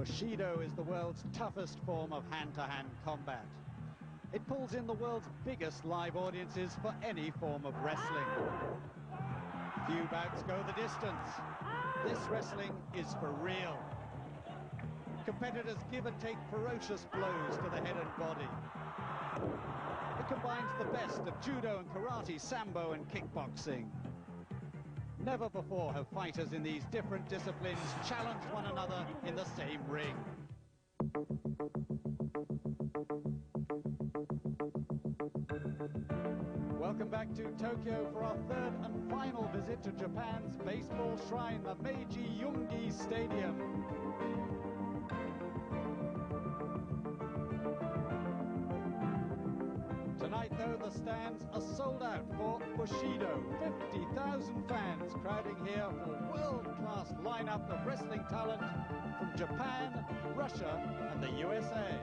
Bushido is the world's toughest form of hand-to-hand combat. It pulls in the world's biggest live audiences for any form of wrestling. Few bouts go the distance. This wrestling is for real. Competitors give and take ferocious blows to the head and body. It combines the best of judo and karate, sambo and kickboxing. Never before have fighters in these different disciplines challenged one another in the same ring. Welcome back to Tokyo for our third and final visit to Japan's baseball shrine, the Meiji Yungi Stadium. Tonight, though, the stands are sold out for Bushido. 50,000 fans crowding here for a world-class lineup of wrestling talent from Japan, Russia, and the USA.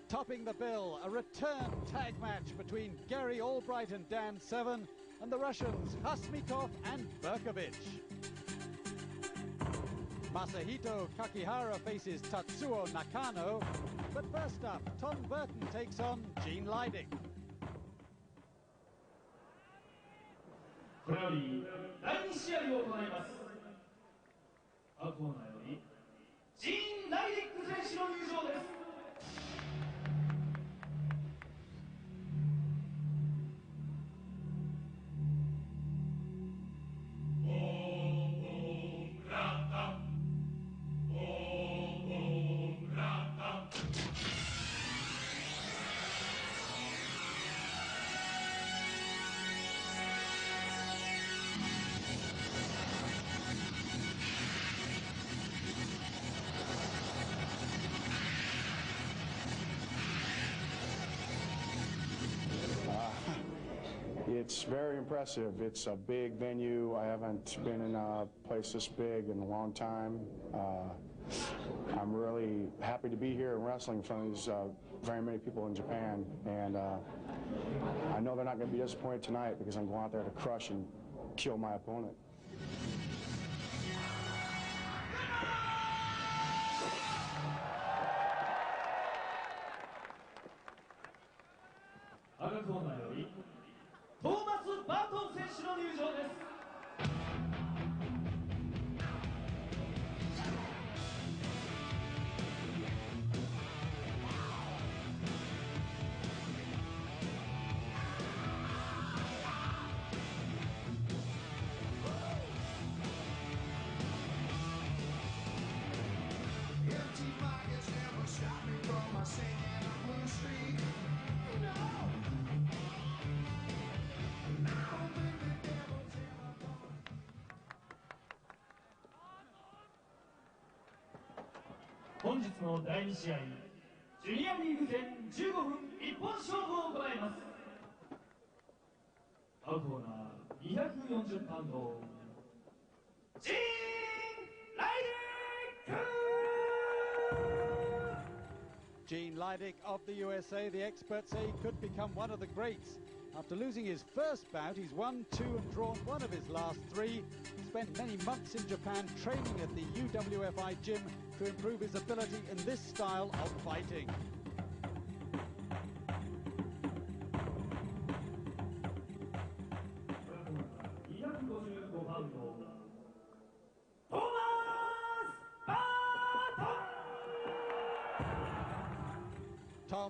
Topping the bill, a return tag match between Gary Albright and Dan Severn and the Russians Hasmikov and Berkovich. Masahito Kakihara faces Tatsuo Nakano, but first up, Tom Burton takes on Gene Leidig. これより第2試合を行います。青コーナーよりジーン・ライディック選手の入場です。 It's very impressive. It's a big venue. I haven't been in a place this big in a long time. I'm really happy to be here and wrestling in front of these very many people in Japan. And I know they're not going to be disappointed tonight because I'm going out there to crush and kill my opponent.本日の第2試合、ジュニアリーグ戦15分一本勝負を行います。青コーナー240パウンド、ジーン・ライディック。 Gene Leidig of the USA, the experts say he could become one of the greats. After losing his first bout, he's won 2 and drawn 1 of his last 3. Spent many months in Japan training at the UWFi gym to improve his ability in this style of fighting.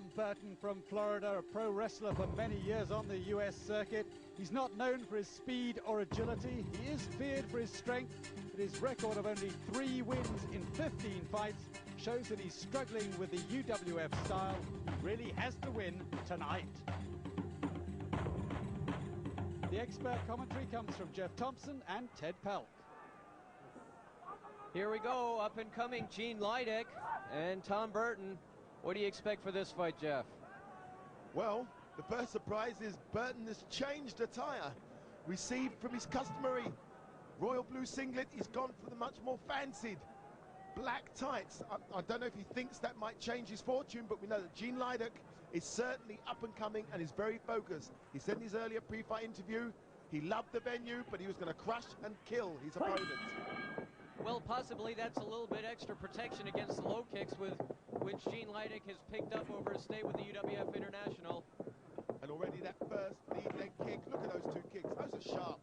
Tom Burton from Florida, a pro wrestler for many years on the US circuit. He's not known for his speed or agility. He is feared for his strength, but his record of only 3 wins in 15 fights shows that he's struggling with the UWF style. He really has to win tonight. The expert commentary comes from Jeff Thompson and Ted Pelk. Here we go, up and coming Gene Leidich and Tom Burton. What do you expect for this fight, Jeff? Well, the first surprise is Burton has changed attire. Received from his customary royal blue singlet, he's gone for the much more fancied black tights. I don't know if he thinks that might change his fortune, but we know that Gene Leidich is certainly up and coming and is very focused. He said in his earlier pre-fight interview he loved the venue, but he was going to crush and kill his opponent. Well, possibly that's a little bit extra protection against the low kicks which Gene Leidich has picked up over his stay with the UWF International. And already that first lead leg kick, look at those 2 kicks, those are sharp.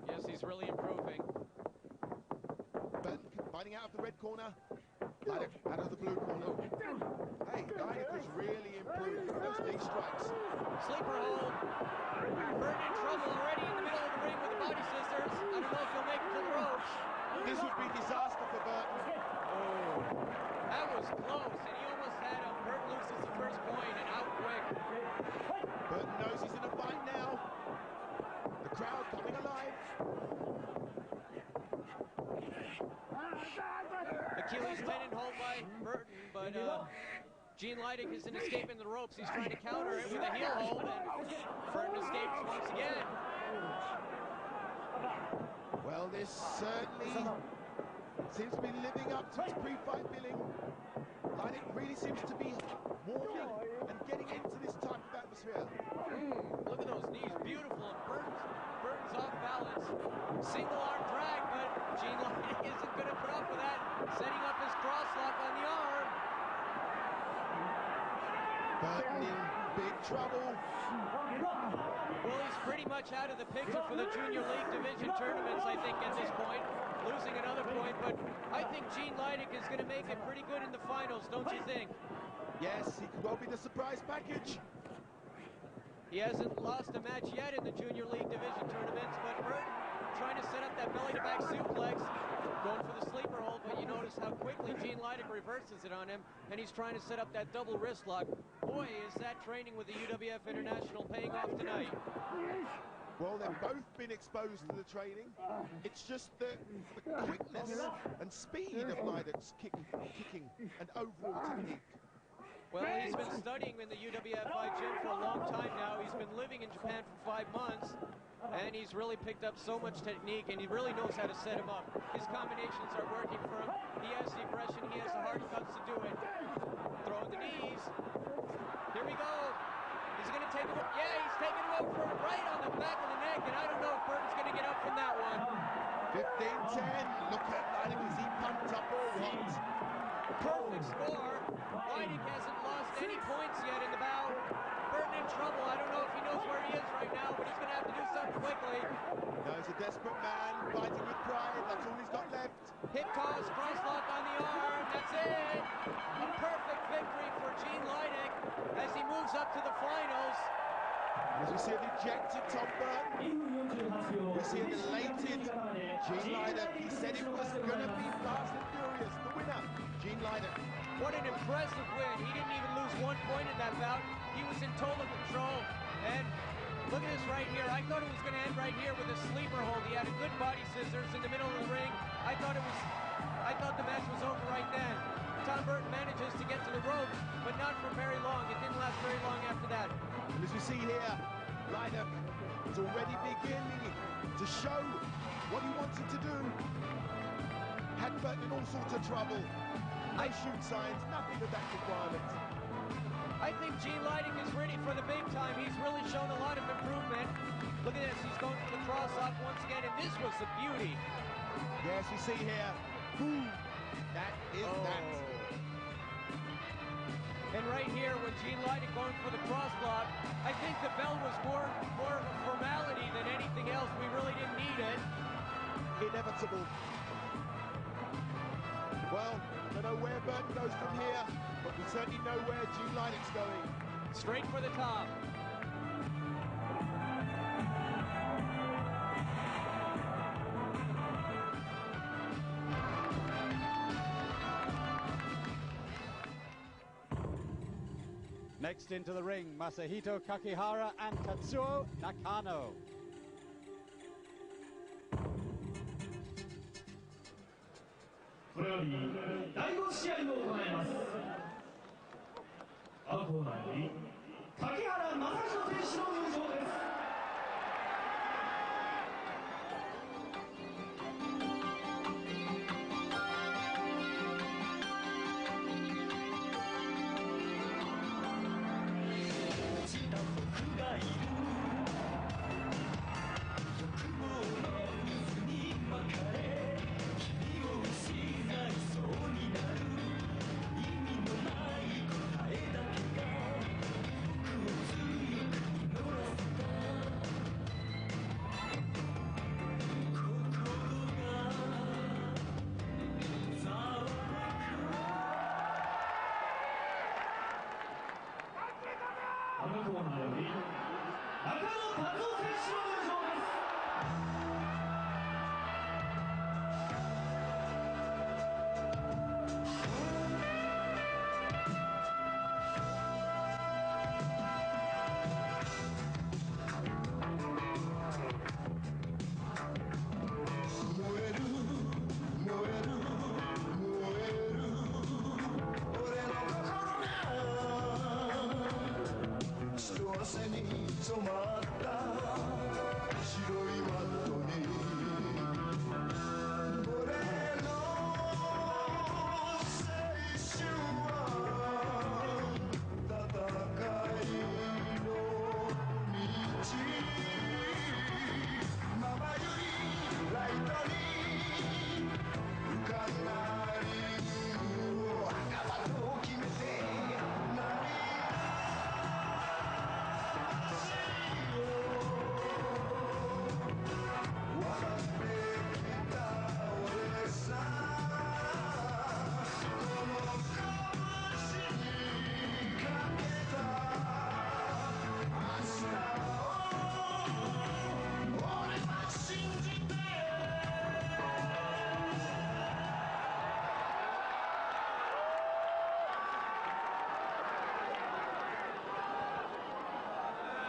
Yes, he's really improving. Burton fighting out of the red corner, Leidich out of the blue corner. Hey, Leidich has really improved those knee strikes. Sleeper hold. Burton in trouble already in the middle of the ring with the body scissors. I don't know if he'll make it to the ropes. This would be disaster for Burton. Oh, that was close, and he almost had him. Burton loses the first point and out quick. Burton knows he's in a fight now. The crowd coming alive. Achilles tendon hold by Burton, but Gene Leidich isn't escaping the ropes. He's trying to counter it with a heel hold, and Burton escapes once again. Well, this certainly seems to be living up to its pre-fight billing. Leidich really seems to be warming and getting into this type of atmosphere. Look at those knees, beautiful, and Burton's off balance. Single arm drag, but Gene Leidich isn't going to put up with that. Setting up his cross lock on the arm. Burton in big trouble. Well, he's pretty much out of the picture for the Junior League Division tournaments, I think, at this point. Losing another point, but I think Gene Leidich is going to make it pretty good in the finals, don't you think? Yes, he could well be the surprise package. He hasn't lost a match yet in the Junior League Division tournaments, but Burton trying to set up that belly-to-back suplex, going for the sleeper hold, but you notice how quickly Gene Leidich reverses it on him, and he's trying to set up that double wrist lock. Boy, is that training with the UWF International paying off tonight. Well, they've both been exposed to the training. It's just the quickness and speed of Leidich's kicking and overall technique. Well, he's been studying in the UWFi gym for a long time now. He's been living in Japan for 5 months, and he's really picked up so much technique, and he really knows how to set him up. His combinations are working for him. He has the aggression. He has the hard cuts to do it. Throwing the knees. Here we go. He's going to take him up. Yeah, he's taking him over right on the back of the neck, and I don't know if Burton's going to get up from that one. 15-10. Look at Leidich. Is he pumped up or what? Perfect score. Leidich hasn't lost any points yet in the bout. Burton in trouble. I don't know if he knows where he is right now, but he's going to have to do something quickly. No, he's a desperate man, fighting with pride. That's all he's got left. Hip toss, cross lock on the arm. That's it. A perfect victory for Gene Leidich as he moves up to the finals. As we see an ejected Tom Burton, we see an elated Gene Leidich. He said it was going to be fast and furious. The winner, Gene Leidich. What an impressive win. He didn't even lose 1 point in that bout. He was in total control. And look at this right here. I thought it was going to end right here with a sleeper hold. He had a good body scissors in the middle of the ring. I thought the match was over right then. Tom Burton manages to get to the rope, but not for very long. It didn't last very long after that. And as we see here, Leidich is already beginning to show what he wanted to do. Had Burton in all sorts of trouble. No shoot signs, nothing of that requirement. I think Gene Leidich is ready for the big time. He's really shown a lot of improvement. Look at this, he's going for the cross-up once again, and this was the beauty. Yes, you see here, boom, that is that. And right here, when Gene Leidich going for the cross block, I think the bell was more of a formality than anything else. We really didn't need it. Inevitable. Well, don't know where Burton goes from here, but we certainly know where Gene Leineck's going. Straight for the top. Next into the ring, Masahito Kakihara and Tatsuo Nakano. これより第5試合を行います。青コーナーより竹原正宏選手の入場です。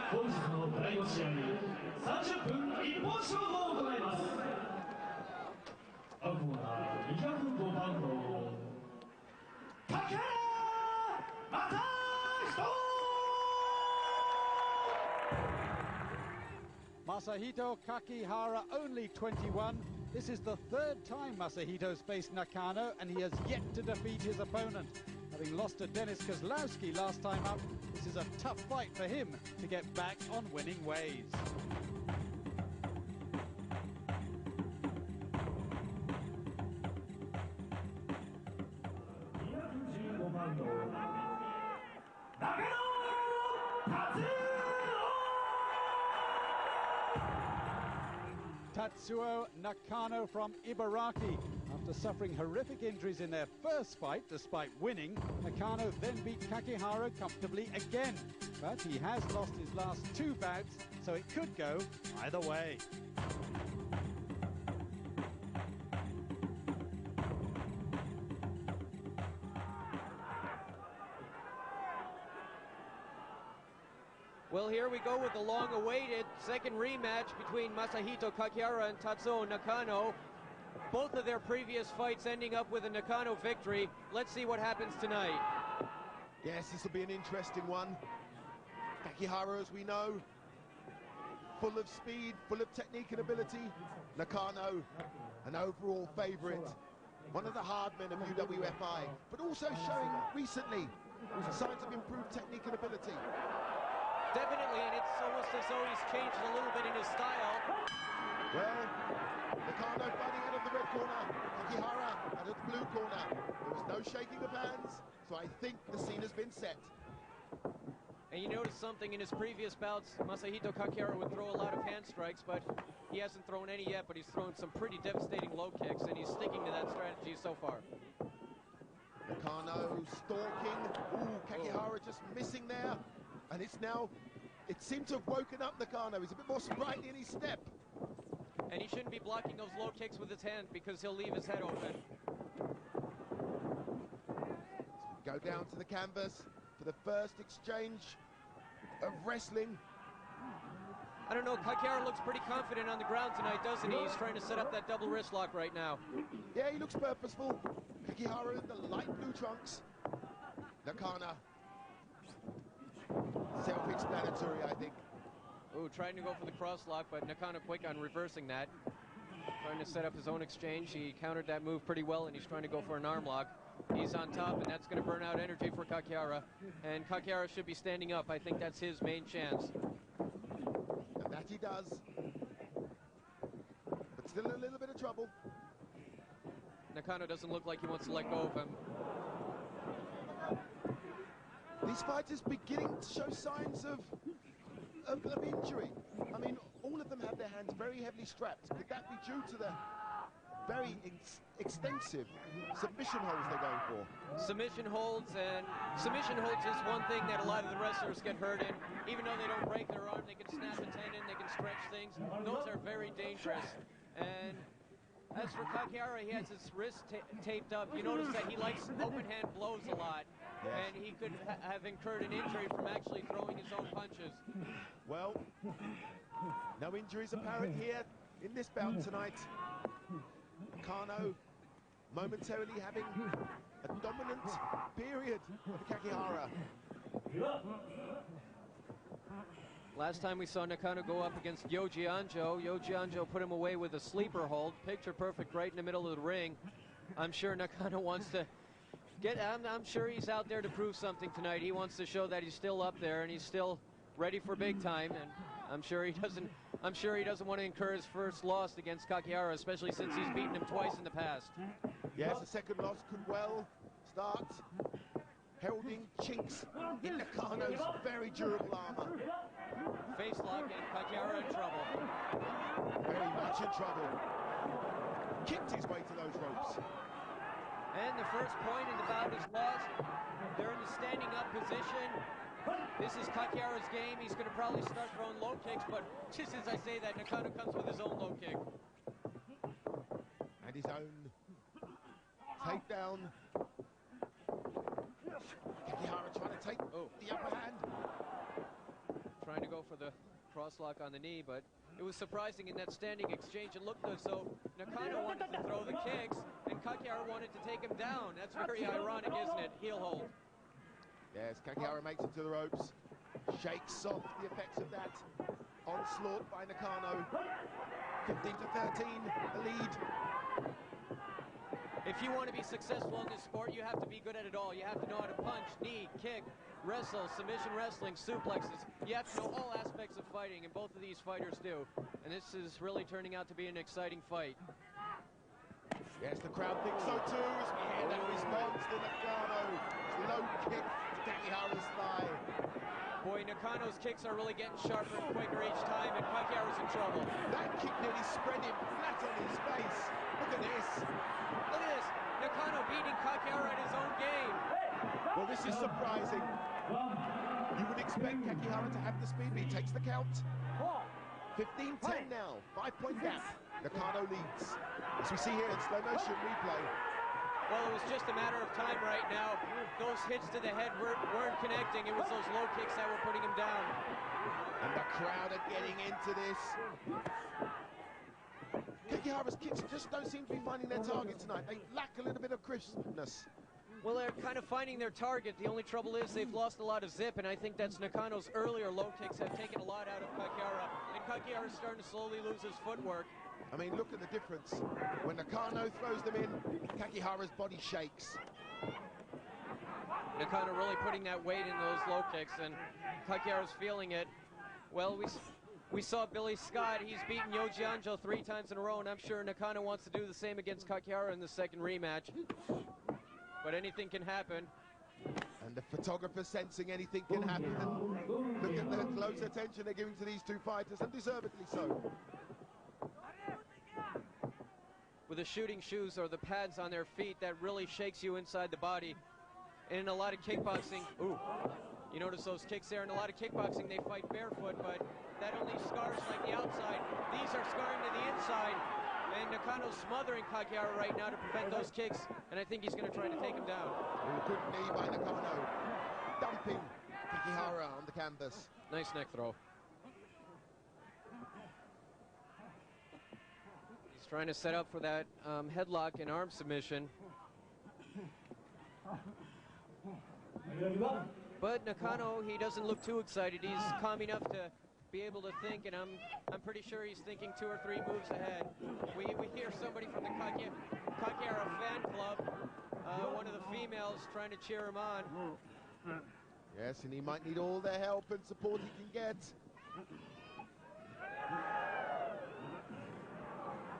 本日の第5試合30分一本勝負を行います。青コーナー205パウンド竹原正Masahito Kakihara, only 21. This is the third time Masahito's faced Nakano, and he has yet to defeat his opponent. Having lost to Denis Kozlowski last time up, this is a tough fight for him to get back on winning ways. Tatsuo Nakano from Ibaraki. After suffering horrific injuries in their first fight, despite winning, Nakano then beat Kakihara comfortably again. But he has lost his last two bouts, so it could go either way. Well, here we go with the long-awaited second rematch between Masahito Kakihara and Tatsuo Nakano. Both of their previous fights ending up with a Nakano victory. Let's see what happens tonight. Yes, this will be an interesting one. Kakihara, as we know, full of speed, full of technique and ability. Nakano, an overall favourite. One of the hard men of UWFi, but also showing recently signs of improved technique and ability. Definitely, and it's almost as though he's changed a little bit in his style. Well, Nakano fighting out of the red corner, Kakihara out of the blue corner. There was no shaking of hands, so I think the scene has been set. And you notice something in his previous bouts, Masahito Kakihara would throw a lot of hand strikes, but he hasn't thrown any yet, but he's thrown some pretty devastating low kicks, and he's sticking to that strategy so far. Nakano stalking. Ooh, Kakihara just missing there. And it's now, it seemed to have woken up Nakano. He's a bit more sprightly in his step. And he shouldn't be blocking those low kicks with his hand because he'll leave his head open. Go down to the canvas for the first exchange of wrestling. I don't know, Kakihara looks pretty confident on the ground tonight, doesn't he? He's trying to set up that double wrist lock right now. Yeah, he looks purposeful. Kakihara in the light blue trunks. Nakano. Self-explanatory, I think. Ooh, trying to go for the cross lock, but Nakano quick on reversing that. Trying to set up his own exchange. He countered that move pretty well, and he's trying to go for an arm lock. He's on top, and that's going to burn out energy for Kakihara. And Kakihara should be standing up. I think that's his main chance. And that he does. But still in a little bit of trouble. Nakano doesn't look like he wants to let go of him. These fighters beginning to show signs of injury. I mean, all of them have their hands very heavily strapped. Could that be due to the very extensive submission holds they're going for? Submission holds is one thing that a lot of the wrestlers get hurt in. Even though they don't break their arm, they can snap a tendon, they can stretch things. Those are very dangerous. And as for Kakihara, he has his wrist taped up. You notice that he likes open hand blows a lot. Yes. And he could have incurred an injury from actually throwing his own punches. Well, no injuries apparent here in this bout tonight. Nakano momentarily having a dominant period for Kakihara. Last time we saw Nakano go up against Yoji Anjo put him away with a sleeper hold, picture perfect right in the middle of the ring. I'm sure Nakano wants to I'm sure he's out there to prove something tonight. He wants to show that he's still up there and he's still ready for big time. And I'm sure he doesn't want to incur his first loss against Kakihara, especially since he's beaten him twice in the past. Yes, the second loss could well start heralding chinks in Nakano's very durable armor. Face lock and Kakihara in trouble. Very much in trouble. Kicked his way to those ropes. And the first point in the bout is lost. They're in the standing up position. This is Kakihara's game. He's going to probably start throwing low kicks, but just as I say that, Nakano comes with his own low kick. And his own takedown. Kakihara trying to take the upper hand. Trying to go for the cross lock on the knee, but it was surprising in that standing exchange. It looked as though Nakano wanted to throw the kicks, and Kakihara wanted to take him down. That's very ironic, isn't it? Heel hold. Yes, Kakihara makes it to the ropes. Shakes off the effects of that onslaught by Nakano. 15 to 13, the lead. If you want to be successful in this sport, you have to be good at it all. You have to know how to punch, knee, kick, wrestle, submission wrestling, suplexes. You have to know all aspects of fighting, and both of these fighters do. And this is really turning out to be an exciting fight. Yes, the crowd thinks so too, as we hear that response to Nakano. Low kick to Kakihara's thigh. Boy, Nakano's kicks are really getting sharper and quicker each time, and Kakihara's in trouble. That kick nearly spread him flat on his face. Look at this. Look at this. Nakano beating Kakihara at his own game. Well, this is surprising. You would expect Kakihara to have the speed, but he takes the count. 15-10 now, 5-point gap. Nakano leads. As we see here in slow motion replay. Well, it was just a matter of time right now. Those hits to the head weren't connecting. It was those low kicks that were putting him down. And the crowd are getting into this. Kakihara's kicks just don't seem to be finding their target tonight. They lack a little bit of crispness. Well, they're kind of finding their target. The only trouble is they've lost a lot of zip, and I think that's Nakano's earlier low kicks have taken a lot out of Kakihara. And Kakihara's starting to slowly lose his footwork. I mean, look at the difference. When Nakano throws them in, Kakihara's body shakes. Nakano really putting that weight in those low kicks, and Kakihara's feeling it. Well, we saw Billy Scott. He's beaten Yoji Anjo 3 times in a row, and I'm sure Nakano wants to do the same against Kakihara in the second rematch. But anything can happen. And the photographer sensing anything can happen. And look at the close attention they're giving to these two fighters, and deservedly so. with the shooting shoes or the pads on their feet that really shakes you inside the body. And in a lot of kickboxing, ooh, you notice those kicks there. In a lot of kickboxing, they fight barefoot, but that only scars like the outside. These are scarring to the inside. And Nakano's smothering Kakihara right now to prevent those kicks, and I think he's going to try to take him down. Good knee by Nakano. Dumping Kakihara on the canvas. Nice neck throw. He's trying to set up for that headlock and arm submission. But Nakano, he doesn't look too excited. He's calm enough to be able to think, and I'm pretty sure he's thinking 2 or 3 moves ahead. We hear somebody from the Kakihara fan club, one of the females trying to cheer him on. Yes, and he might need all the help and support he can get.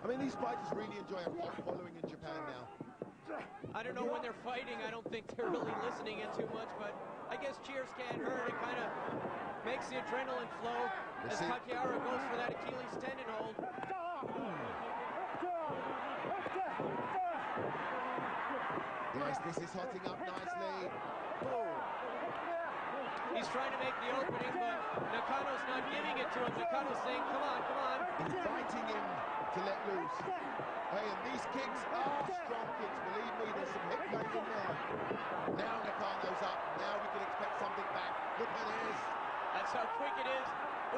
I mean, these fighters really enjoy a following in Japan now. I don't know when they're fighting. I don't think they're really listening in too much, but I guess cheers can't hurt. It kind of makes the adrenaline flow as Kakihara goes for that Achilles tendon hold. Yes, this is hotting up nicely. Oh. He's trying to make the opening, but Nakano's not giving it to him. Nakano's saying, come on, come on. Inviting him to let loose. Hey, and these kicks are strong kicks. Believe me, there's some hip feints in there. Now Nakano's up. Now we can expect something back. Look at this. That's how quick it is.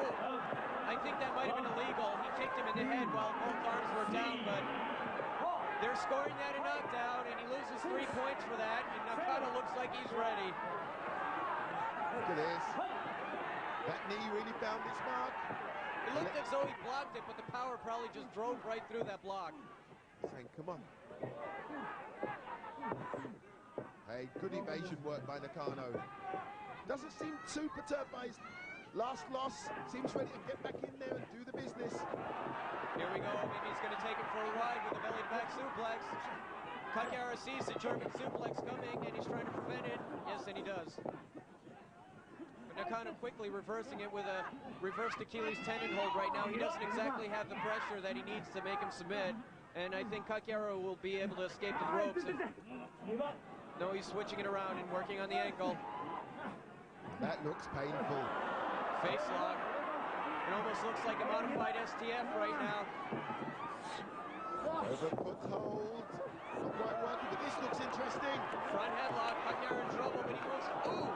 Ooh, I think that might have been illegal. He kicked him in the head while both arms were down, but they're scoring that a knockdown, and he loses 3 points for that, and Nakano looks like he's ready. Look at this. That knee really found its mark. It looked as though he blocked it, but the power probably just drove right through that block. Saying, come on. Hey, good evasion work by Nakano. Doesn't seem too perturbed by his last loss. Seems ready to get back in there and do the business. Here we go. Maybe he's going to take him for a ride with a belly-to-back suplex. Kakihara sees the German suplex coming, and he's trying to prevent it. Yes, and he does. But Nakano quickly reversing it with a reversed Achilles tendon hold right now. He doesn't exactly have the pressure that he needs to make him submit, and I think Kakihara will be able to escape the ropes. No, he's switching it around and working on the ankle. That looks painful. Face lock. It almost looks like a modified STF right now. Overfoot hold. Not quite working, but this looks interesting. Front headlock. Kakihara in trouble, but he moves. Ooh!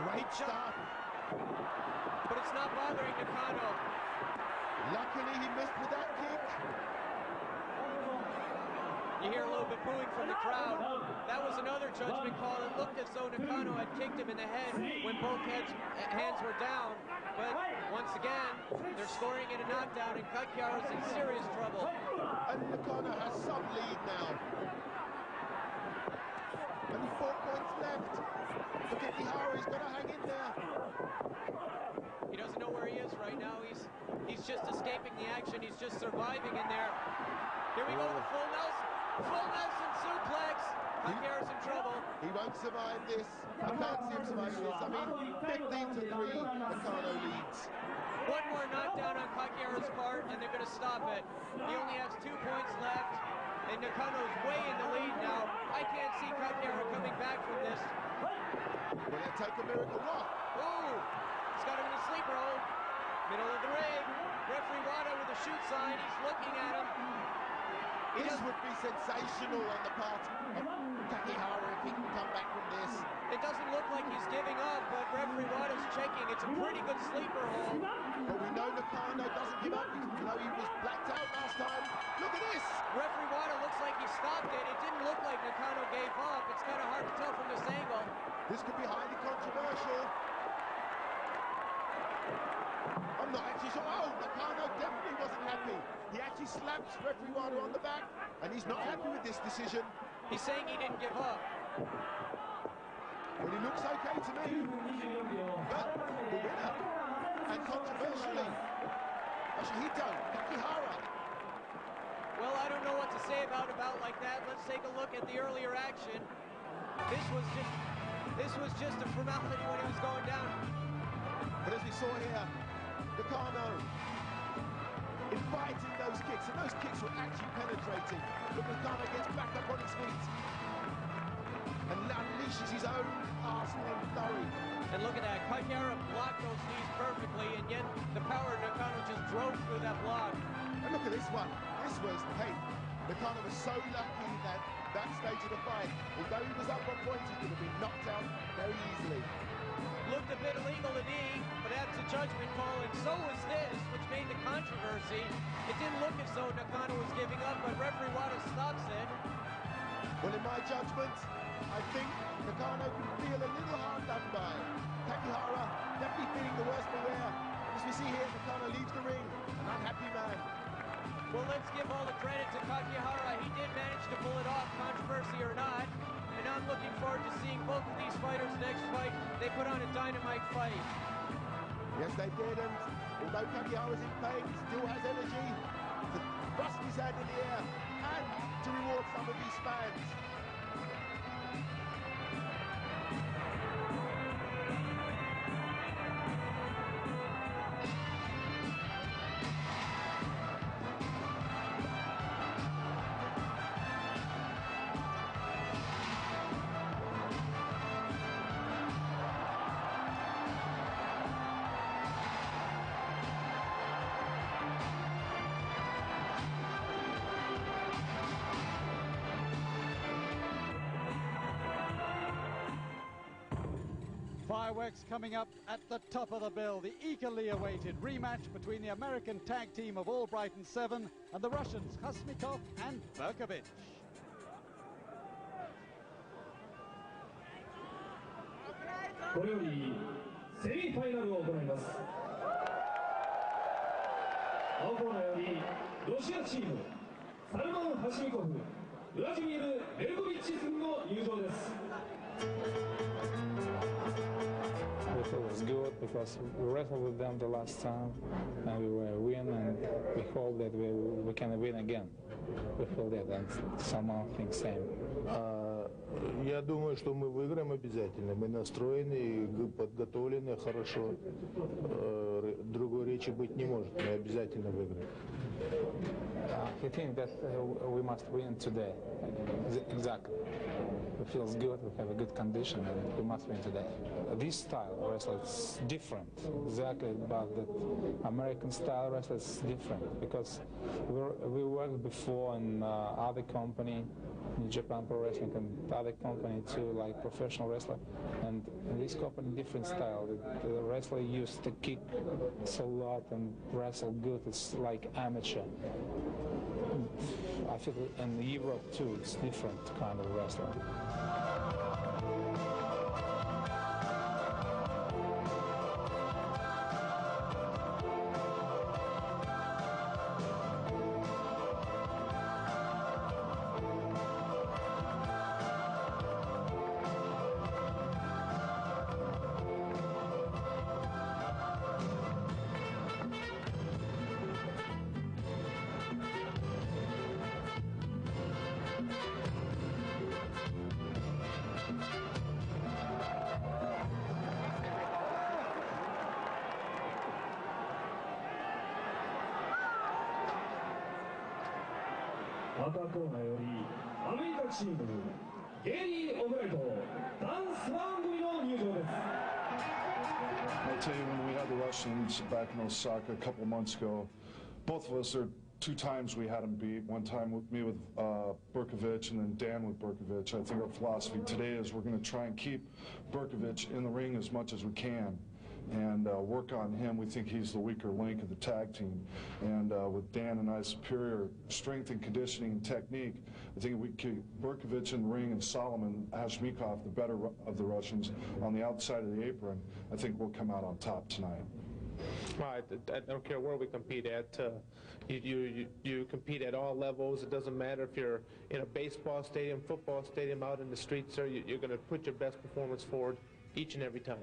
Great stuff. But it's not bothering Nakano. Luckily, he missed with that kick. You hear a little bit booing from the crowd. That was another judgment call. It looked as though Nakano had kicked him in the head when both hands were down. But once again, they're scoring in a knockdown, and Kakihara's in serious trouble. And Nakano has some lead now. Only 4 points left. For Kakihara, he's got to hang in there. He doesn't know where he is right now. He's just escaping the action. He's just surviving in there. Here we go, the full Nelson suplex. Kakihara's in trouble. He won't survive this. I can't see him surviving this. I mean, 15-3, Nakano leads. One more knockdown on Kakihara's part, and they're going to stop it. He only has 2 points left, and Nakano's way in the lead now. I can't see Kakihara coming back from this. Will it take a miracle lock? Ooh, he's got him in a sleeper hold. Middle of the ring. Referee Wada with a shoot sign. He's looking at him. This would be sensational on the part of Kakihara if he can come back from this. It doesn't look like he's giving up, but referee Wada's checking. It's a pretty good sleeper hold. But we know Nakano doesn't give up. You know, he was blacked out last time. Look at this. Referee Wada looks like he stopped it. It didn't look like Nakano gave up. It's kind of hard to tell from this angle. This could be highly controversial. I'm not actually sure. Oh, Nakano definitely wasn't happy. He actually slaps referee Wada on the back, and he's not happy with this decision. He's saying he didn't give up. Well, he looks okay to me. But the winner, and controversially, Yoshihito Kakihara. Well, I don't know what to say about a bout like that. Let's take a look at the earlier action. This was just a formality when he was going down. But as we saw here, Nakano inviting those kicks, and those kicks were actually penetrating. But Nakano gets back up on his feet and unleashes his own arsenal and flurry. And look at that, Kajara blocked those knees perfectly, and yet the power of Nakano just drove through that block. And look at this one. This was, hey, Nakano was so lucky that stage of the fight. Although he was up on points, he could have been knocked out very easily. Looked a bit illegal to knee, but that's a judgment call, and so was this, which made the controversy. It didn't look as though Nakano was giving up, but referee Wada stops it. Well, in my judgment, I think Nakano can feel a little hard done by. Kakihara definitely feeling the worst beware. As we see here, Nakano leaves the ring, an unhappy man. Well, let's give all the credit to Kakihara. He did manage to pull it off, controversy or not. And I'm looking forward to seeing both of these fighters next fight. They put on a dynamite fight. Yes, they did, and although Kakihara's in pain, he still has energy to thrust his hand in the air and to reward some of his fans. Fireworks coming up at the top of the bill. The eagerly awaited rematch between the American tag team of Albright and Seven and the Russians Khasmikov and Berkovich. これよりセミファイナルを行います。青コーナーよりロシアチームサルマン・ハシミコフ、ウラジミール・ベルコビッチ軍の入場です。 We feel it's good because we wrestled with them the last time and we were a win, and we hope that we can win again. We feel that, and somehow think same. Я думаю, что мы выиграем обязательно. Мы настроены и подготовлены хорошо. Другой речи быть не может. Мы обязательно выиграем. I think that we must win today. Exactly. It feels good. We have a good condition, and we must win today. This style wrestling is different. Exactly, but the American style wrestling is different because we worked before in other company, in Japan Pro Wrestling, and other company too, like professional wrestler. And in this company, different style. The wrestler used to kick a lot and wrestle good. It's like amateur. I feel in Europe too, it's different kind of wrestling.赤コーナーよりアメリカチームゲリー・オブライトダンスワン組の入場です。 I'll tell you, when we had the Russians back in Osaka a couple months ago, both of us, there 2 times we had them beat. One time with me with Berkovich, and then Dan with Berkovich. I think our philosophy today is we're going to try and keep Berkovich in the ring as much as we can and work on him. We think he's the weaker link of the tag team. And with Dan and I's superior strength and conditioning and technique, I think we keep Berkovich in the ring and Solomon Hashmikov, the better of the Russians, on the outside of the apron. I think we'll come out on top tonight. I don't care where we compete at. You compete at all levels. It doesn't matter if you're in a baseball stadium, football stadium, out in the streets, sir. You're going to put your best performance forward each and every time.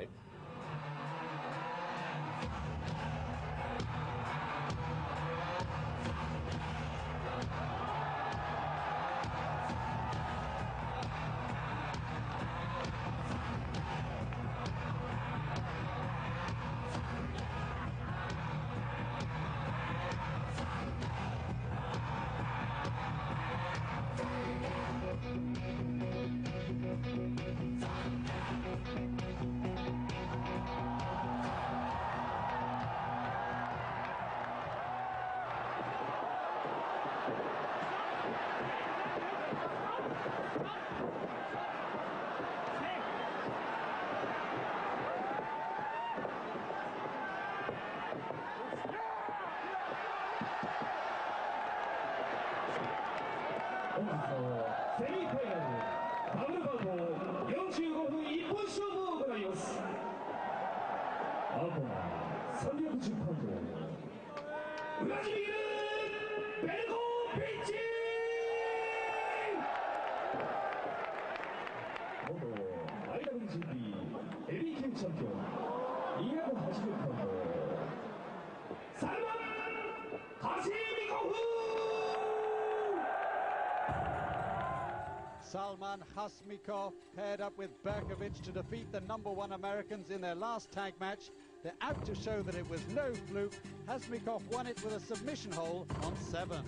セミファイナルダブルバウト45分一本勝負を行います。アウトは310パウンドウラジミル・ベルコビッチ元 IWGP ヘビー級チャンピオン280パウンドサルマン・ハシミコフ。Salman Hasmikov paired up with Berkovich to defeat the #1 Americans in their last tag match. They're out to show that it was no fluke. Hasmikov won it with a submission hold on 7.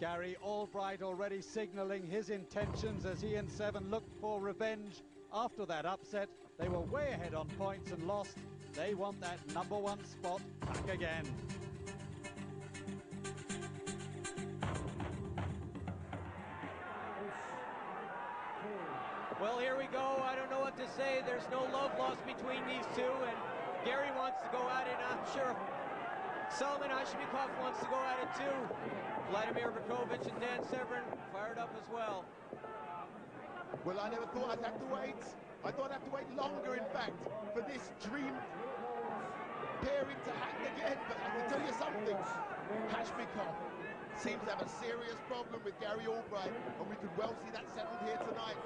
Gary Albright already signalling his intentions as he and 7 looked for revenge. After that upset, they were way ahead on points and lost. They want that #1 spot back again. Well, here we go. I don't know what to say. There's no love lost between these two, and Gary wants to go at it. I'm sure Salman Hashimikov wants to go at it too. Vladimir Berkovich and Dan Severn fired up as well. Well, I never thought I'd have to wait. I thought I'd have to wait longer, in fact, for this dream pairing to happen again. But I can tell you something. Hashimikov seems to have a serious problem with Gary Albright, and we could well see that settled here tonight.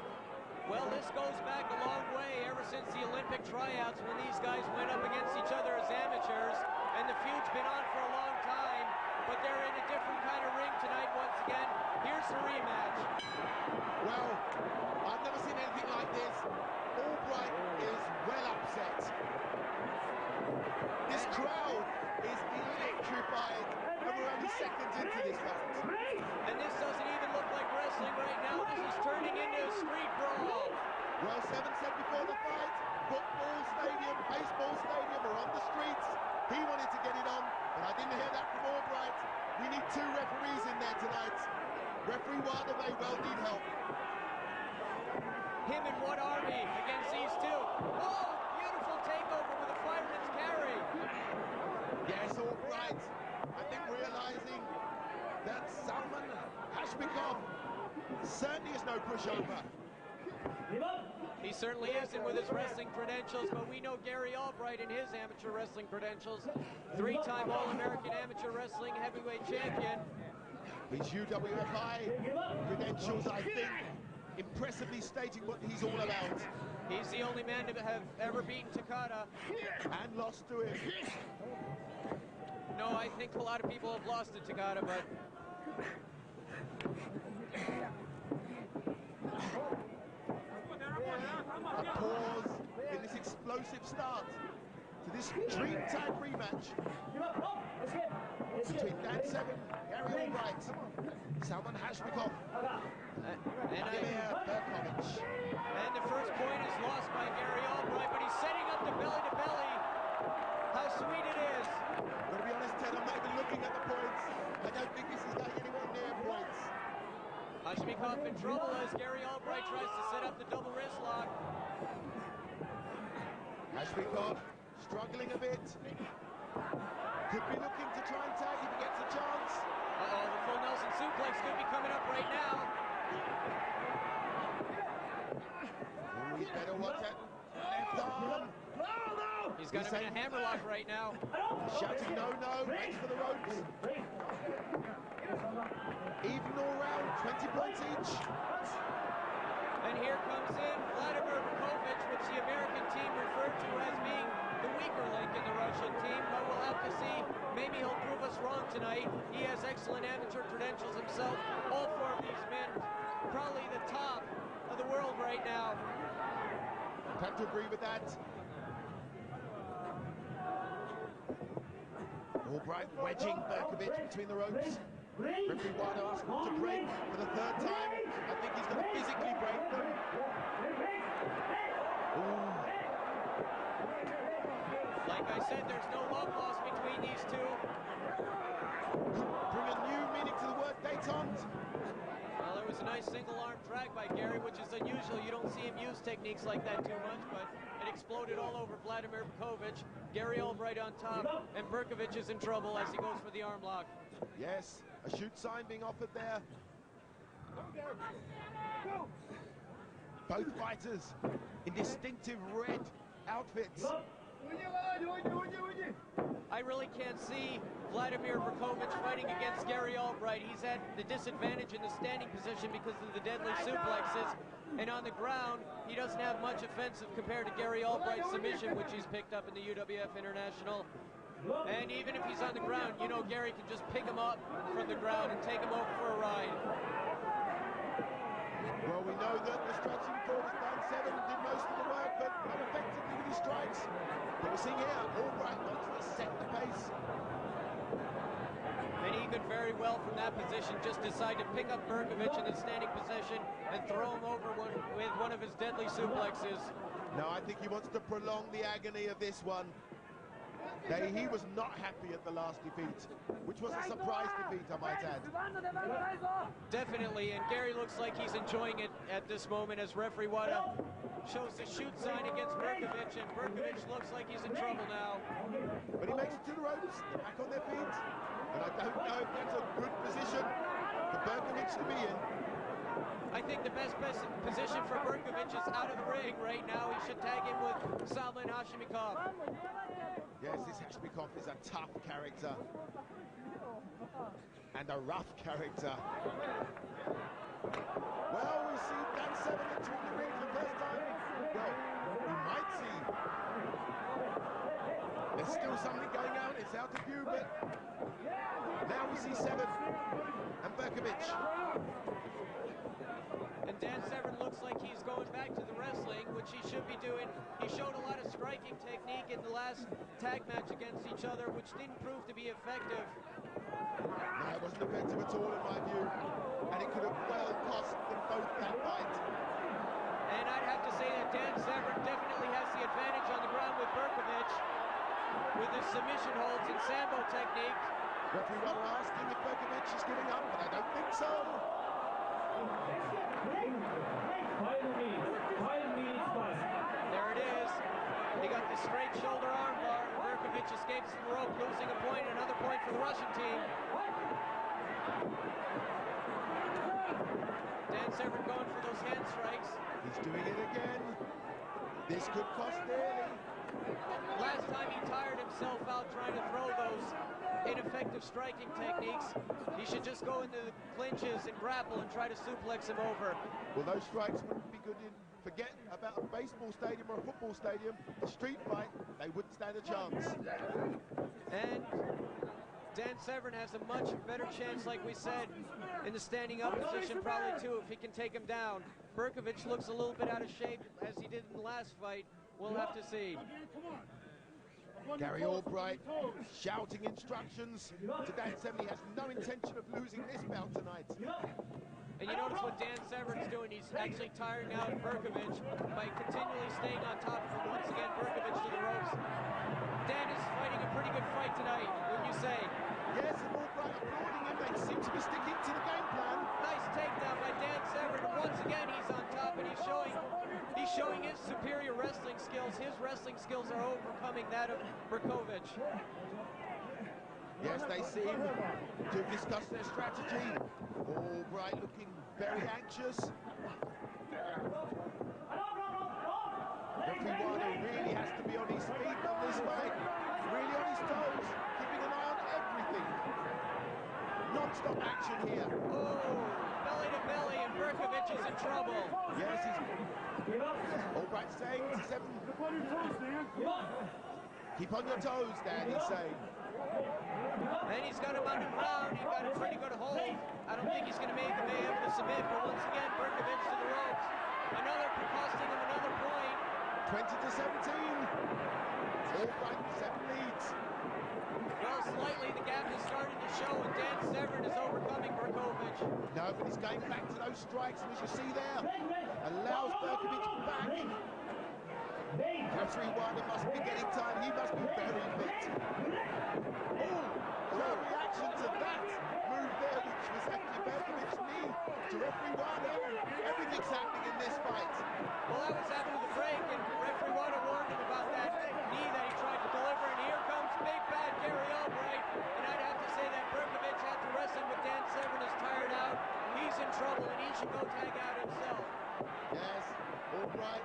Well, this goes back a long way, ever since the Olympic tryouts when these guys went up against each other as amateurs, and the feud's been on for a long time, but they're in a different kind of ring tonight once again. Here's the rematch. Well, I've never seen anything like this. Albright is well upset. This crowd is electrified, and we're only seconds into this fight. And this doesn't even look like wrestling right now. This is turning into a street brawl. Well, 7 said before the fight, football stadium, baseball stadium, are on the streets. He wanted to get it on, but I didn't hear that from Albright. We need 2 referees in there tonight. Referee Wilder may well need help. Him and what army against these two? Oh, beautiful takeover with a fireman's carry. Yes, Albright, I think realizing that Salman Hashimikov certainly is no pushover. He certainly isn't with his wrestling credentials, but we know Gary Albright and his amateur wrestling credentials. 3-time All-American Amateur Wrestling Heavyweight Champion. His UWFi credentials, I think, impressively stating what he's all about. He's the only man to have ever beaten Takada. And lost to him. No, I think a lot of people have lost to Takada, but... A pause in this explosive start to this dream tag rematch between Dan Severn, Gary Albright, Salman Hashimikov, and Berkovich. And the first point is lost by Gary Albright, but he's setting up the belly-to-belly. How sweet it is. Well, to be honest, Ted, I'm not even looking at the points. I don't think this is going anywhere near points. Hashimikov in trouble as Gary Albright tries to set up the double wrist lock. Hashimikov struggling a bit. Could be looking to try and tag if he gets a chance. Uh-oh, the full Nelson suplex could be coming up right now. Ooh, he's better watch that left arm. He's got him in a hammerlock right now. Shouting no, waits for the ropes. Even all round, 20 points each. And here comes in Vladimir Berkovich, which the American team referred to as being the weaker link in the Russian team, but we'll have to see. Maybe he'll prove us wrong tonight. He has excellent amateur credentials himself. All 4 of these men, probably the top of the world right now. I'd have to agree with that. Albright wedging Berkovich between the ropes. Referee Wilder asked him to break for the 3rd time. I think he's going to physically break them. Like Like I said, there's no love lost between these two. Bring a new meaning to the word détente. Well, it was a nice single arm drag by Gary, which is unusual. You don't see him use techniques like that too much, but it exploded all over Vladimir Berkovic. Gary Albright on top, and Berkovic is in trouble as he goes for the arm lock. Yes, a shoot sign being offered there. Both fighters in distinctive red outfits. I really can't see Vladimir Berkovic fighting against Gary Albright. He's at the disadvantage in the standing position because of the deadly suplexes. And on the ground, he doesn't have much offensive compared to Gary Albright's submission, which he's picked up in the UWF International. And even if he's on the ground, you know Gary can just pick him up from the ground and take him over for a ride. Well, we know that the strategy before was Dan Severn did most of the work, but not effectively with his strikes. But we're seeing here, Albright wants to set the pace. And he could very well, from that position, just decide to pick up Berkovic in the standing position and throw him over with one of his deadly suplexes. No, I think he wants to prolong the agony of this one. He was not happy at the last defeat, which was a surprise defeat, I might add. Definitely, and Gary looks like he's enjoying it at this moment as referee Wada shows the shoot sign against Berkovic, and Berkovic looks like he's in trouble now. But he makes it to the ropes, they're back on their feet, and I don't know if that's a good position for Berkovic to be in. I think the best position for Berkovic is out of the ring right now. He should tag in with Salman Hashimikov. Yes, this Hashimikov is a tough character. And a rough character. Well, we see Dan Severn entering the ring for the first time. Well, we might see. There's still something going on. It's out of view, but now we see Severn and Berkovic. And Dan Severn looks like he's going back to the wrestling, which he should be doing. He showed a lot of striking technique in the last tag match against each other, which didn't prove to be effective. No, it wasn't effective at all in my view. And it could have well cost them both that fight. And I'd have to say that Dan Severn definitely has the advantage on the ground with Berkovic, with his submission holds and sambo technique. Referee Wada asking if Berkovic is giving up, but I don't think so. 5 minutes passed. There it is. He got the straight shoulder arm bar. Berkovic escapes from the rope, losing a point. Another point for the Russian team. Dan Severn going for those hand strikes. He's doing it again. This could cost dearly. Last time he tired himself out trying to throw those ineffective striking techniques. He should just go into the clinches and grapple and try to suplex him over. Well, those strikes wouldn't be good in, forget about a baseball stadium or a football stadium, a street fight, they wouldn't stand a chance. And Dan Severn has a much better chance, like we said, in the standing up position, probably too, if he can take him down. Berkovic looks a little bit out of shape, as he did in the last fight. We'll have to see. Gary Albright shouting instructions to Dan Severn. He has no intention of losing this bout tonight. And you notice what Dan Severn's doing. He's actually tiring out Berkovic by continually staying on top of him. Once again, Berkovic to the ropes. Dan is fighting a pretty good fight tonight, wouldn't you say? Yes, and Albright applauding him. They seem to be sticking to the game plan. Nice takedown by Dan Severn. Once again, he's on top, and he's showing his superior wrestling skills. His wrestling skills are overcoming that of Berkovic. Yes, they seem to have discussed their strategy. Albright looking very anxious. Referee Wada really has to be on his feet on this fight. Really on his toes, keeping an eye on everything. Non-stop action here. Oh, belly to belly, and Berkovic is in trouble. Yes, he's... Albright saying to Severn, keep on your toes, Dan, he's saying. And he's got him on the ground. He got a pretty good hold. I don't think he's going to be able to submit, but once again, Berkovic to the ropes. Costing him another point. 20-17. Albright, Severn leads. Well, slightly the gap is starting to show, and Dan Severn is overcoming Berkovic. No, but he's going back to those strikes, and as you see there, allows Berkovic back. Referee Wilder must be getting tired. He must be very fit. Oh, crowd reaction to that move there, which was actually Berkovich's knee to referee Wilder. Everything's happening in this fight. Well, that was after the break, and referee Wilder warned him about that knee that he tried to deliver, and here comes big bad Gary Albright, and I'd have to say that Berkovich, after wrestling with Dan Severn, is tired out. He's in trouble, and he should go tag out himself. Yes, Albright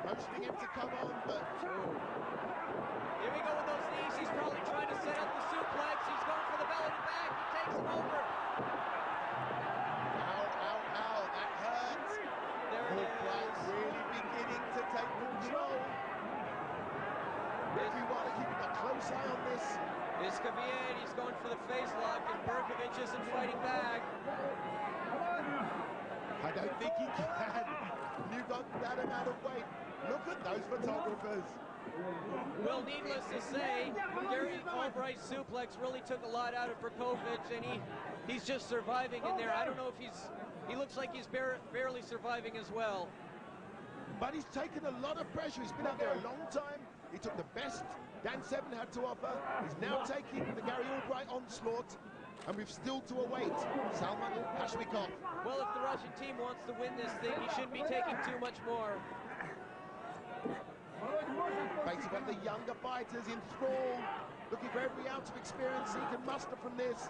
motioning him to come on, but here we go with those knees. He's probably trying to set up the suplex. He's going for the belly to back. He takes him over. ow, ow, ow, that hurts. There it Albright is. really beginning to take control. Referee Wilder keeping a close eye on this. Escovier, he's going for the face lock, and Berkovich isn't fighting back. I don't think he can. You got that amount of weight. Look at those photographers. Well, needless to say, Gary Albright's suplex really took a lot out of Berkovich, and he's just surviving in there. I don't know if he looks like he's barely surviving as well. But he's taken a lot of pressure. He's been out there a long time. He took the best Dan Severn had to offer. He's now taking the Gary Albright onslaught, and we've still to await Salman Hashmikov. Well, if the Russian team wants to win this thing, he shouldn't be taking too much more. Facing one of the younger fighters in thrall, looking for every ounce of experience he can muster from this.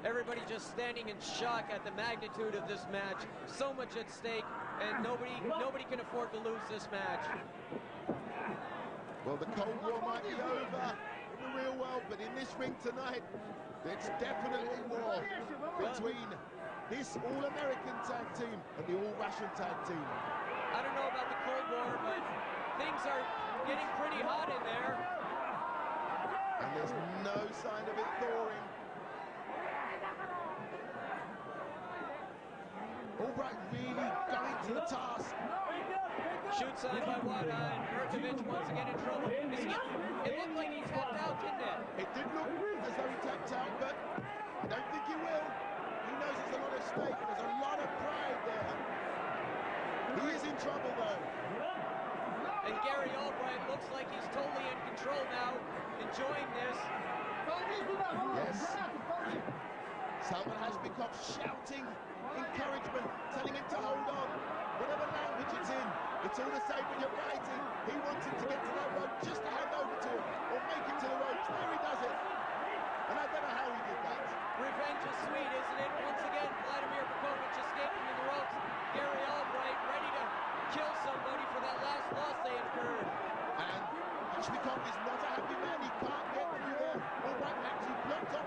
Everybody just standing in shock at the magnitude of this match. So much at stake, and nobody can afford to lose this match. Well, the Cold War might be over in the real world, but in this ring tonight, it's definitely war between this all-American tag team and the all-Russian tag team. I don't know about the Cold War, but things are getting pretty hot in there. And there's no sign of it thawing. Albright really going to the task. Shoot sign by Wada, and Berkovich once again in trouble. It looked like he tapped out, didn't it? It did look as though he tapped out, but I don't think he will. He knows there's a lot at stake. There's a lot of pride there. He is in trouble, though. And Gary Albright looks like he's totally in control now, enjoying this. Yes. Salman Hashmikov shouting encouragement, telling him to hold on. Whatever language it's in, it's all the same when you're fighting. He wants him to get to that rope just to hand over to him, or make it to the ropes. There he does it. And I don't know how he did that. Revenge is sweet, isn't it? Once again, Vladimir Berkovich escaping in the ropes. Gary Albright ready to kill somebody for that last loss they incurred. And Hashmikov is not a happy man. He can't get through there. Albright actually blocked off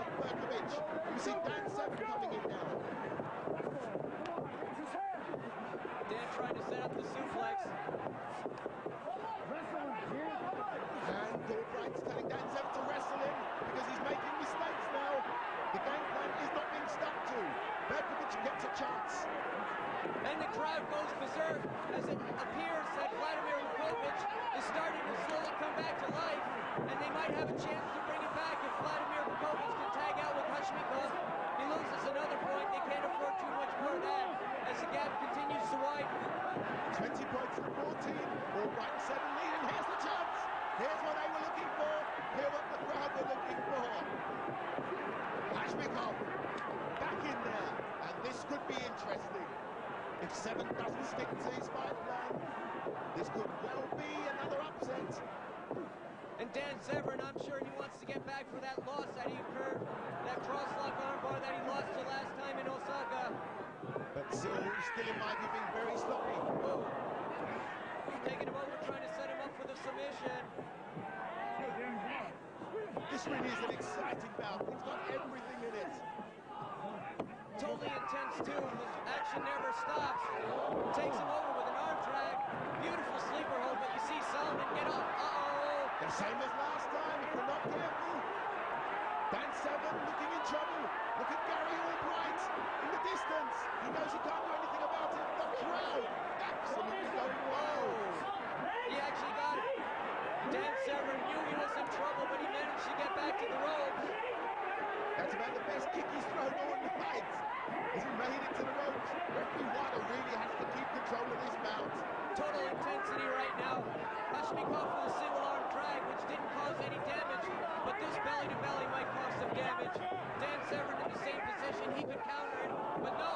of Berkovich. You see Dan Severn coming in now. Dan trying to set up the suplex. And Albright's telling Dan Severn to wrestle him because he's making mistakes now. The game plan is not being stuck to. Berkovich gets a chance. And the crowd goes berserk as it appears that Vladimir Berkovich is starting to slowly come back to life, and they might have a chance to bring it back if Vladimir Berkovich can tag out with Hashmikov. He loses another point. They can't afford too much more of that as the gap continues to widen. 20 points to 14. Albright 7 lead, and here's the chance. Here's what they were looking for. Here's what the crowd were looking for. Hashmikov back in there, and this could be interesting. If Severn doesn't stick to his fight plan, this could well be another upset. And Dan Severn, I'm sure he wants to get back for that loss that he incurred, that cross-lock armbar that he lost to last time in Osaka. But still in my view, being very sloppy. Oh. Taking him over, trying to set him up for the submission. This really is an exciting bout. It's got everything in it. Totally intense too. The action never stops. Takes him over with an arm drag. Beautiful sleeper hold, but you see Solomon get up. Uh-oh. The same as last time, if we're not careful. Dan Severn looking in trouble. Look at Gary Albright in the distance. He knows he can't do anything about it. The crowd absolutely going wild. He actually got it. Dan Severn knew he was in trouble, but he managed to get back to the ropes. That's about the best kick he's thrown all night. As he made it to the ropes. Referee Wilder really has to keep control of this bout. intensity right now. Hashmikov with a single arm drag, which didn't cause any damage, but this belly-to-belly might cause some damage. Dan Severn in the same position, he could counter it, but no.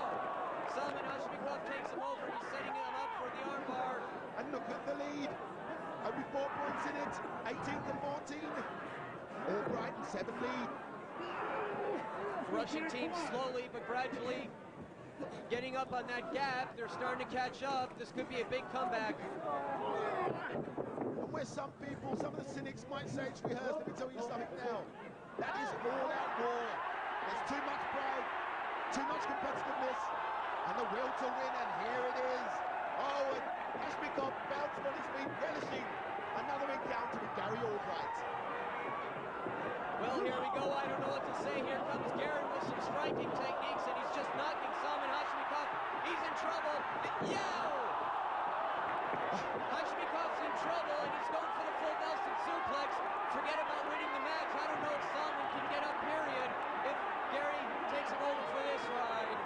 Salman Hashmikov takes him over, he's setting him up for the armbar. And look at the lead. Only 4 points in it, 18-14. Albright, 7 lead. Russian team slowly but gradually getting up on that gap. They're starting to catch up. This could be a big comeback. And where some people, some of the cynics might say it's rehearsed, let me tell you something now. That is all-out war. There's too much pride, too much competitiveness, and the will to win, and here it is. Oh, and Hashmikov bounced on his feet, relishing another encounter with Gary Albright. Well, here we go. I don't know what to say. Here comes Gary with some striking techniques, and he's just knocking Salman Hashmikov. He's in trouble. Yow! Hashmikov's in trouble, and he's going for the full Nelson suplex. Forget about winning the match. I don't know if Salman can get up, period, if Gary takes him over for this ride.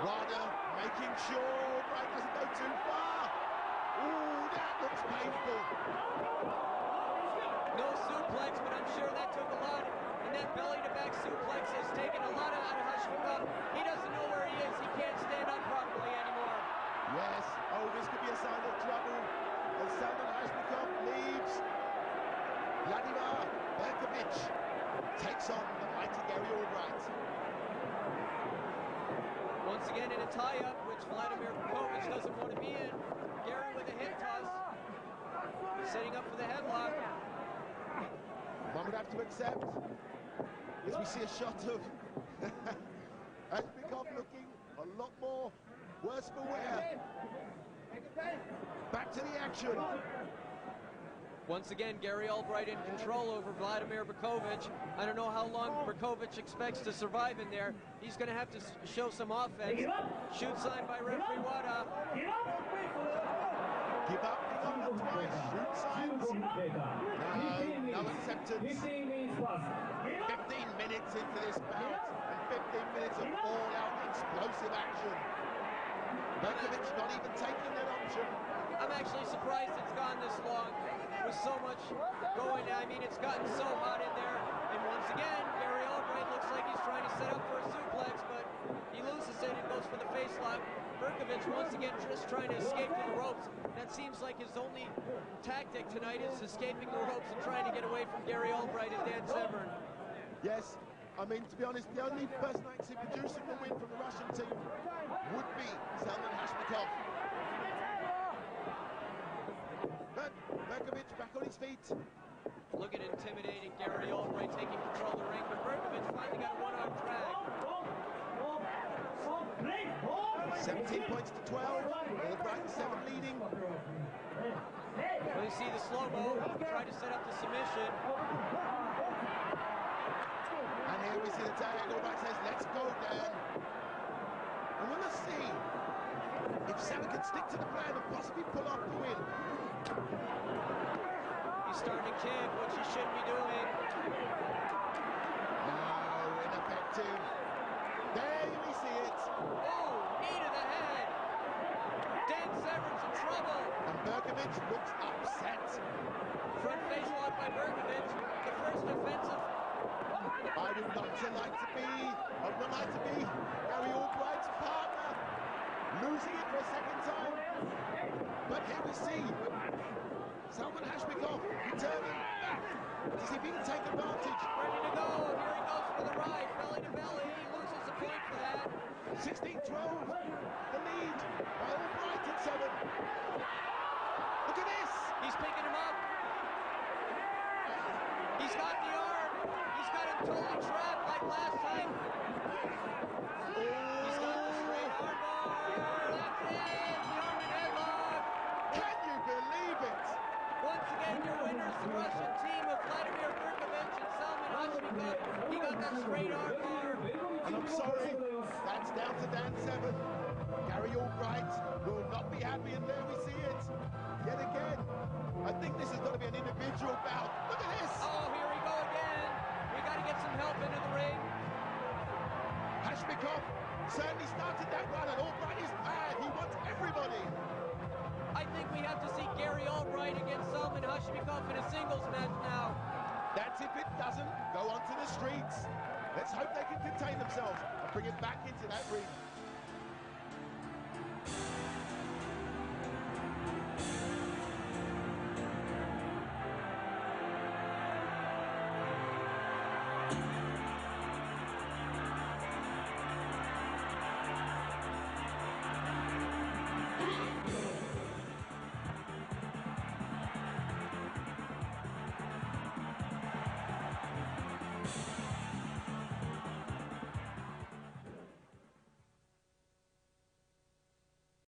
Rada making sure Albright doesn't go too far. Ooh, that looks painful. No suplex, but I'm sure that took a lot. And that belly-to-back suplex has taken a lot out of Hashmikov. He doesn't know where he is. He can't stand up properly anymore. Yes. Oh, this could be a sign of trouble as Salman Hashmikov leaves. Vladimir Berkovich takes on the mighty Gary Albright. Once again in a tie-up, which Vladimir Berkovich doesn't want to be in. Gary with a hip toss. Setting up for the headlock. One would have to accept as we see a shot of Hashmikov looking a lot more worse for wear. Back to the action. Once again, Gary Albright in control over Vladimir Berkovich. I don't know how long Berkovich expects to survive in there. He's going to have to show some offense. Shoot sign by referee Wada. Give up twice. Shoot signs. No acceptance. 15 minutes into this bout and 15 minutes of all-out explosive action. Berkovich not even taking that option. I'm actually surprised it's gone this long with so much going. I mean, it's gotten so hot in there. And once again, Gary Albright looks like he's trying to set up for a suplex, but he loses it and goes for the face lock. Berkovich once again just trying to escape to the ropes. That seems like his only tactic tonight is escaping the ropes and trying to get away from Gary Albright and Dan Severn. Yes, I mean, to be honest, the only person I can see producing the win from the Russian team would be Salman Hashmikov. But Berkovich back on his feet. Look at intimidating Gary Albright taking control of the ring, but Berkovich finally got a one-arm drag. 17 points to 12. Albright 7 leading. Well, you see the slow-mo, try to set up the submission. And here we see the tag. Albright says, let's go, Dan. And we'll see if Savage can stick to the plan and possibly pull off the win. He's starting to kick, which he shouldn't be doing. No, ineffective. There we see it. Oh, knee to the head. Dan Severn's in trouble. And Berkovich looks upset. Front face lock by Berkovich. The first offensive. I would not like to be Gary Albright's partner. Losing it for a second time. But here we see Salman Hashmikov returning back to see if he can take advantage. Ready to go. Here he goes for the ride. Belly to belly. He loses a point for that. 16-12. The lead by Albright and Severn. Look at this. He's picking him up. He's got the arm. He's got him totally trapped like last time. He's got the straight arm bar. That's it. The arm and headlock. Can you believe it? Once again, your winners, the Russian team of Vladimir Berkovich and Salman Hashmikov. He got that straight arm bar. And I'm sorry, that's down to Dan Severn. Gary Albright will not be happy, and there we see it. Yet again, I think this is going to be an individual bout. Look at this. Oh, here we go again. We got to get some help into the ring. Hashmikov certainly started that run, and Albright is mad. He wants everybody. I think we outright against Salman Hashimikov in a singles match now. That's if it doesn't go onto the streets. Let's hope they can contain themselves and bring it back into that ring.